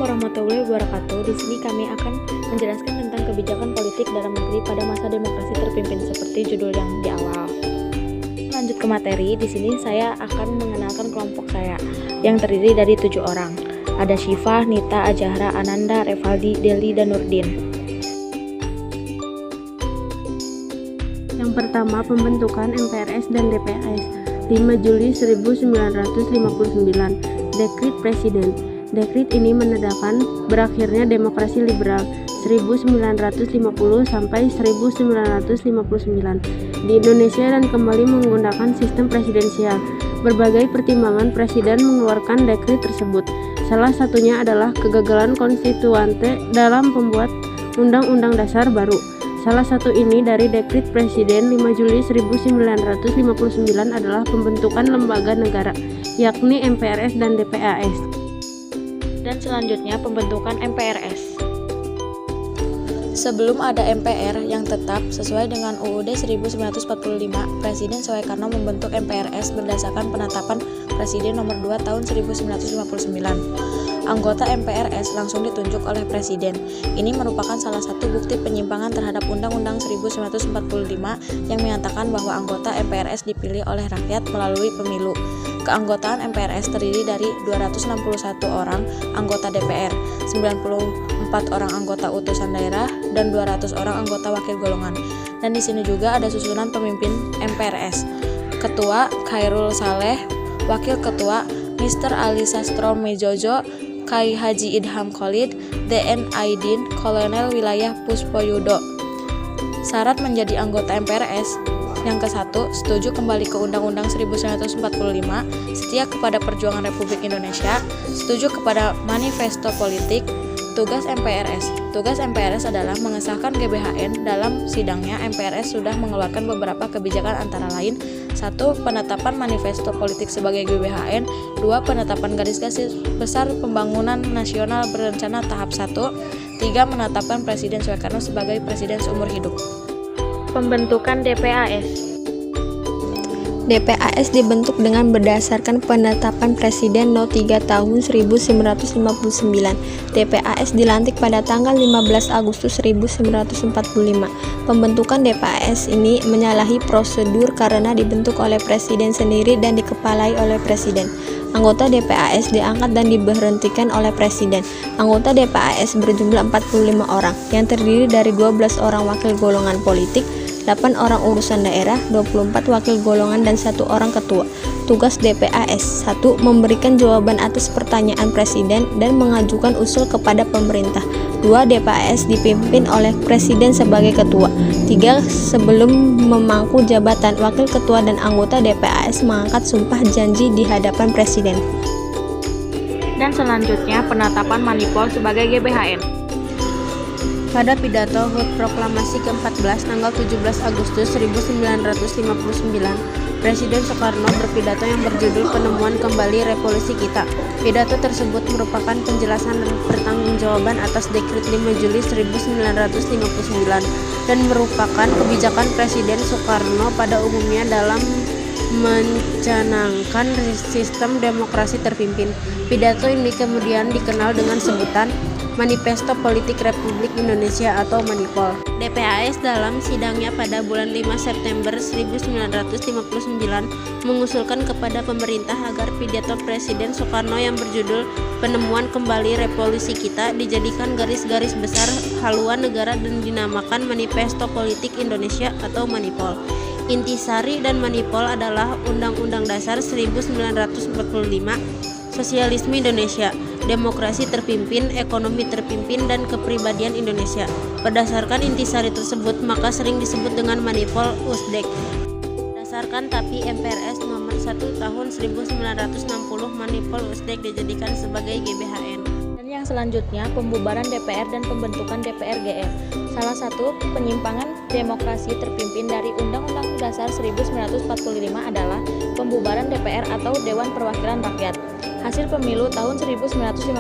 Assalamualaikum warahmatullahi wabarakatuh. Di sini kami akan menjelaskan tentang kebijakan politik dalam negeri pada masa demokrasi terpimpin seperti judul yang di awal. Lanjut ke materi, di sini saya akan mengenalkan kelompok saya yang terdiri dari 7 orang. Ada Syifa, Nita, Ajahra, Ananda, Revaldi, Deli, dan Nurdin. Yang pertama, pembentukan MPRS dan DPRS. 5 Juli 1959, Dekrit Presiden. Dekrit ini menandakan berakhirnya demokrasi liberal 1950 sampai 1959 di Indonesia dan kembali menggunakan sistem presidensial. Berbagai pertimbangan presiden mengeluarkan dekrit tersebut. Salah satunya adalah kegagalan konstituante dalam membuat undang-undang dasar baru. Salah satu ini dari dekrit presiden 5 Juli 1959 adalah pembentukan lembaga negara, yakni MPRS dan DPRS. Dan selanjutnya pembentukan MPRS. Sebelum ada MPR yang tetap sesuai dengan UUD 1945, Presiden Soekarno membentuk MPRS berdasarkan penetapan Presiden nomor 2 tahun 1959. Anggota MPRS langsung ditunjuk oleh Presiden. Ini merupakan salah satu bukti penyimpangan terhadap Undang-Undang 1945 yang menyatakan bahwa anggota MPRS dipilih oleh rakyat melalui pemilu. Keanggotaan MPRS terdiri dari 261 orang anggota DPR, 94 orang anggota utusan daerah, dan 200 orang anggota wakil golongan. Dan di sini juga ada susunan pemimpin MPRS. Ketua Khairul Saleh, Wakil Ketua Mr. Ali Sastro Mejojo, Kai Haji Idham Khalid, DN Aidin, Kolonel Wilayah Puspoyudo. Syarat menjadi anggota MPRS. Yang ke-1, setuju kembali ke Undang-Undang 1945, setia kepada perjuangan Republik Indonesia, setuju kepada manifesto politik. Tugas MPRS. Tugas MPRS adalah mengesahkan GBHN. Dalam sidangnya, MPRS sudah mengeluarkan beberapa kebijakan antara lain: 1. Penetapan manifesto politik sebagai GBHN. 2. Penetapan garis-garis besar pembangunan nasional berencana tahap 1. 3. Menetapkan Presiden Soekarno sebagai Presiden seumur hidup. Pembentukan DPAS. DPAS dibentuk dengan berdasarkan penetapan Presiden No. 3 tahun 1959. DPAS dilantik pada tanggal 15 Agustus 1945. Pembentukan DPAS ini menyalahi prosedur karena dibentuk oleh Presiden sendiri dan dikepalai oleh Presiden. Anggota DPAS diangkat dan diberhentikan oleh Presiden. Anggota DPAS berjumlah 45 orang, yang terdiri dari 12 orang wakil golongan politik, 8 orang urusan daerah, 24 wakil golongan, dan 1 orang ketua. Tugas DPAS: 1. Memberikan jawaban atas pertanyaan Presiden dan mengajukan usul kepada pemerintah. 2. DPAS dipimpin oleh Presiden sebagai ketua. 3. Sebelum memangku jabatan, wakil ketua dan anggota DPAS mengangkat sumpah janji di hadapan Presiden. Dan selanjutnya penetapan Manipol sebagai GBHN. Pada pidato HUT Proklamasi ke-14 tanggal 17 Agustus 1959, Presiden Soekarno berpidato yang berjudul Penemuan Kembali Revolusi Kita. Pidato tersebut merupakan penjelasan dan pertanggungjawaban atas Dekrit 5 Juli 1959 dan merupakan kebijakan Presiden Soekarno pada umumnya dalam mencanangkan sistem demokrasi terpimpin. Pidato ini kemudian dikenal dengan sebutan Manifesto Politik Republik Indonesia atau Manipol. DPAS dalam sidangnya pada bulan 5 September 1959 mengusulkan kepada pemerintah agar pidato Presiden Soekarno yang berjudul Penemuan Kembali Revolusi Kita dijadikan garis-garis besar haluan negara dan dinamakan Manifesto Politik Indonesia atau Manipol. Intisari dan Manipol adalah Undang-Undang Dasar 1945, Sosialisme Indonesia, Demokrasi Terpimpin, Ekonomi Terpimpin, dan Kepribadian Indonesia. Berdasarkan intisari tersebut, maka sering disebut dengan Manipol Usdek. Berdasarkan tapi MPRS nomor 1 tahun 1960, Manipol Usdek dijadikan sebagai GBHN. Dan yang selanjutnya pembubaran DPR dan pembentukan DPRGR. Salah satu penyimpangan demokrasi terpimpin dari Undang-Undang Dasar 1945 adalah pembubaran DPR atau Dewan Perwakilan Rakyat. Hasil pemilu tahun 1955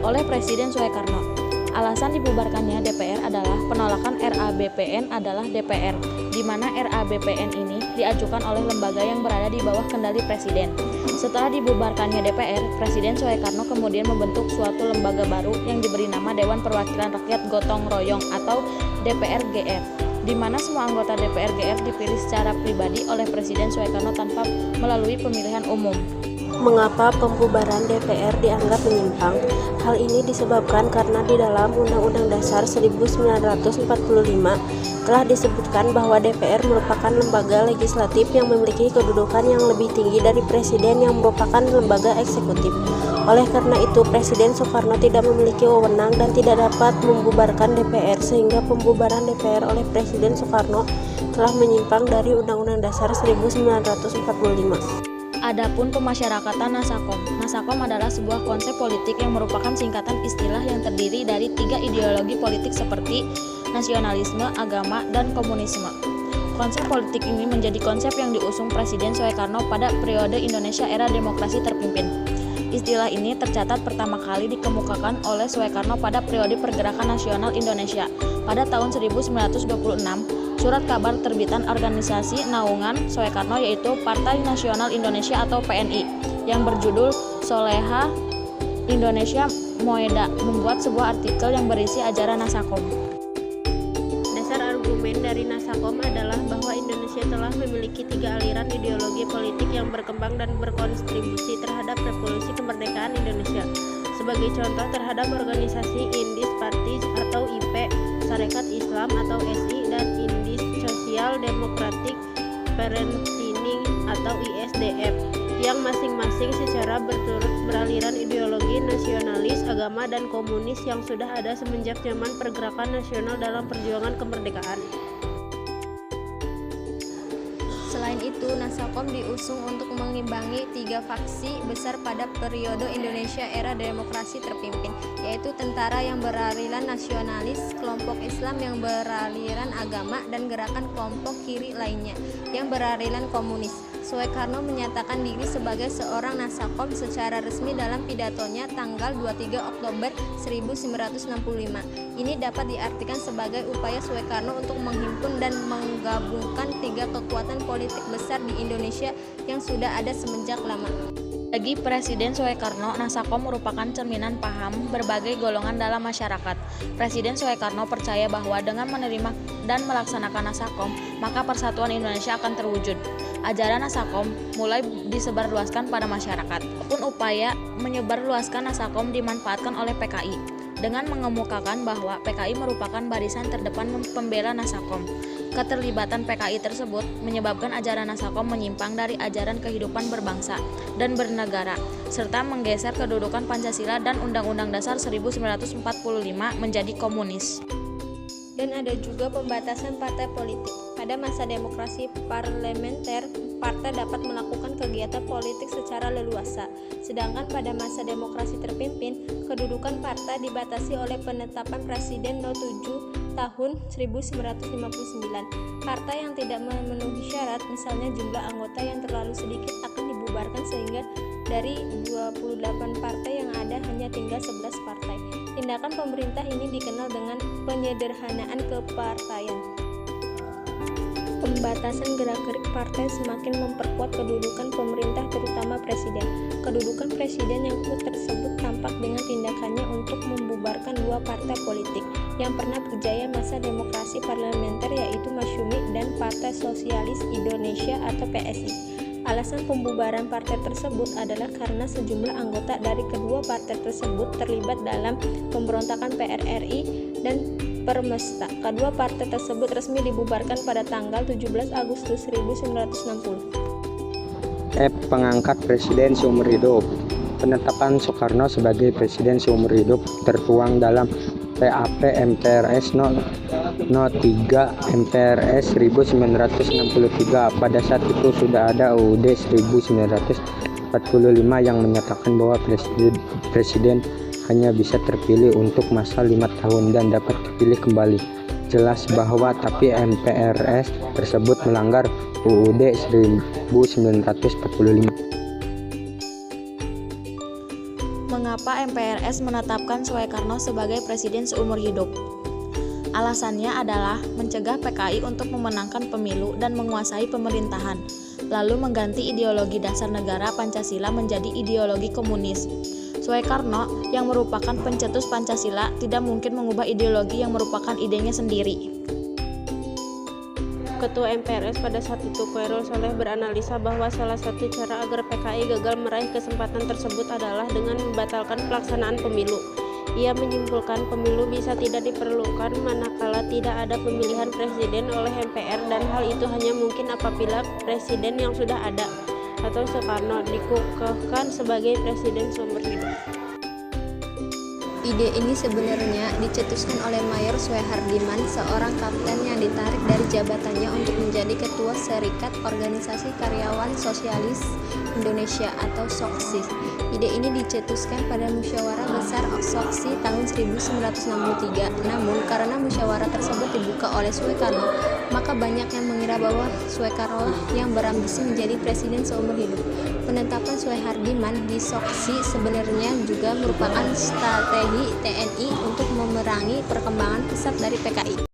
oleh Presiden Soekarno. Alasan dibubarkannya DPR adalah penolakan RABPN adalah DPR, di mana RABPN ini diajukan oleh lembaga yang berada di bawah kendali Presiden. Setelah dibubarkannya DPR, Presiden Soekarno kemudian membentuk suatu lembaga baru yang diberi nama Dewan Perwakilan Rakyat Gotong Royong atau DPR-GR, di mana semua anggota DPR-GR dipilih secara pribadi oleh Presiden Soekarno tanpa melalui pemilihan umum. Mengapa pembubaran DPR dianggap menyimpang? Hal ini disebabkan karena di dalam Undang-Undang Dasar 1945 telah disebutkan bahwa DPR merupakan lembaga legislatif yang memiliki kedudukan yang lebih tinggi dari Presiden yang merupakan lembaga eksekutif. Oleh karena itu, Presiden Soekarno tidak memiliki wewenang dan tidak dapat membubarkan DPR, sehingga pembubaran DPR oleh Presiden Soekarno telah menyimpang dari Undang-Undang Dasar 1945. Adapun pemasyarakatan Nasakom. Nasakom adalah sebuah konsep politik yang merupakan singkatan istilah yang terdiri dari 3 ideologi politik seperti nasionalisme, agama, dan komunisme. Konsep politik ini menjadi konsep yang diusung Presiden Soekarno pada periode Indonesia era demokrasi terpimpin. Istilah ini tercatat pertama kali dikemukakan oleh Soekarno pada periode Pergerakan Nasional Indonesia pada tahun 1926. Surat kabar terbitan organisasi naungan Soekarno yaitu Partai Nasional Indonesia atau PNI yang berjudul Soleha Indonesia Moeda membuat sebuah artikel yang berisi ajaran Nasakom. Dasar argumen dari Nasakom adalah bahwa Indonesia telah memiliki 3 aliran ideologi politik yang berkembang dan berkontribusi terhadap revolusi kemerdekaan Indonesia. Sebagai contoh terhadap organisasi Indis Party atau IP, Sarekat Islam atau SI, dan Indis Social Democratic Parenting atau ISDF, yang masing-masing secara berturut beraliran ideologi nasionalis, agama, dan komunis yang sudah ada semenjak zaman pergerakan nasional dalam perjuangan kemerdekaan. Selain itu, Nasakom diusung untuk mengimbangi 3 faksi besar pada periode Indonesia era demokrasi terpimpin, yaitu tentara yang beraliran nasionalis, kelompok Islam yang beraliran agama, dan gerakan kelompok kiri lainnya yang beraliran komunis. Soekarno menyatakan diri sebagai seorang Nasakom secara resmi dalam pidatonya tanggal 23 Oktober 1965. Ini dapat diartikan sebagai upaya Soekarno untuk menghimpun dan menggabungkan 3 kekuatan politik besar di Indonesia yang sudah ada semenjak lama. Bagi Presiden Soekarno, Nasakom merupakan cerminan paham berbagai golongan dalam masyarakat. Presiden Soekarno percaya bahwa dengan menerima dan melaksanakan Nasakom, maka persatuan Indonesia akan terwujud. Ajaran Nasakom mulai disebarluaskan pada masyarakat. Pun upaya menyebarluaskan Nasakom dimanfaatkan oleh PKI dengan mengemukakan bahwa PKI merupakan barisan terdepan pembela Nasakom. Keterlibatan PKI tersebut menyebabkan ajaran Nasakom menyimpang dari ajaran kehidupan berbangsa dan bernegara, serta menggeser kedudukan Pancasila dan Undang-Undang Dasar 1945 menjadi komunis. Dan ada juga pembatasan partai politik. Pada masa demokrasi parlementer, partai dapat melakukan kegiatan politik secara leluasa. Sedangkan pada masa demokrasi terpimpin, kedudukan partai dibatasi oleh penetapan Presiden No. 7 tahun 1959. Partai yang tidak memenuhi syarat, misalnya jumlah anggota yang terlalu sedikit, akan dibubarkan sehingga dari 28 partai yang ada hanya tinggal 11 partai. Tindakan pemerintah ini dikenal dengan penyederhanaan kepartaian. Pembatasan gerak-gerik partai semakin memperkuat kedudukan pemerintah, terutama presiden. Kedudukan presiden yang kuat tersebut tampak dengan tindakannya untuk membubarkan 2 partai politik yang pernah berjaya masa demokrasi parlementer, yaitu Masyumi dan Partai Sosialis Indonesia atau PSI. Alasan pembubaran partai tersebut adalah karena sejumlah anggota dari kedua partai tersebut terlibat dalam pemberontakan PRRI dan Permesta. Kedua partai tersebut resmi dibubarkan pada tanggal 17 Agustus 1960. Pengangkat Presiden seumur hidup. Penetapan Soekarno sebagai Presiden seumur hidup tertuang dalam PAP MPRS No. 3 MPRS 1963. Pada saat itu sudah ada UUD 1945 yang menyatakan bahwa presiden hanya bisa terpilih untuk masa 5 tahun dan dapat terpilih kembali. Jelas bahwa tapi MPRS tersebut melanggar UUD 1945. Mengapa MPRS menetapkan Soekarno sebagai presiden seumur hidup? Alasannya adalah mencegah PKI untuk memenangkan pemilu dan menguasai pemerintahan. lalu mengganti ideologi dasar negara Pancasila menjadi ideologi komunis. Soekarno, yang merupakan pencetus Pancasila, tidak mungkin mengubah ideologi yang merupakan idenya sendiri. Ketua MPRS pada saat itu, Khairul Saleh, beranalisa bahwa salah satu cara agar PKI gagal meraih kesempatan tersebut adalah dengan membatalkan pelaksanaan pemilu. Ia menyimpulkan pemilu bisa tidak diperlukan manakala tidak ada pemilihan presiden oleh MPR, dan hal itu hanya mungkin apabila presiden yang sudah ada atau Soekarno dikukuhkan sebagai presiden seumur hidup. Ide ini sebenarnya dicetuskan oleh Mayor Soehardiman, seorang kapten yang ditarik dari jabatannya untuk menjadi Ketua Serikat Organisasi Karyawan Sosialis Indonesia atau SOKSI. Ide ini dicetuskan pada Musyawarah Besar SOKSI tahun 1963. Namun karena musyawarah tersebut dibuka oleh Soekarno, maka banyak yang mengira bahwa Soekarno yang berambisi menjadi presiden seumur hidup. Penetapan Soehardiman di SOKSI sebenarnya juga merupakan strategi TNI untuk memerangi perkembangan pesat dari PKI.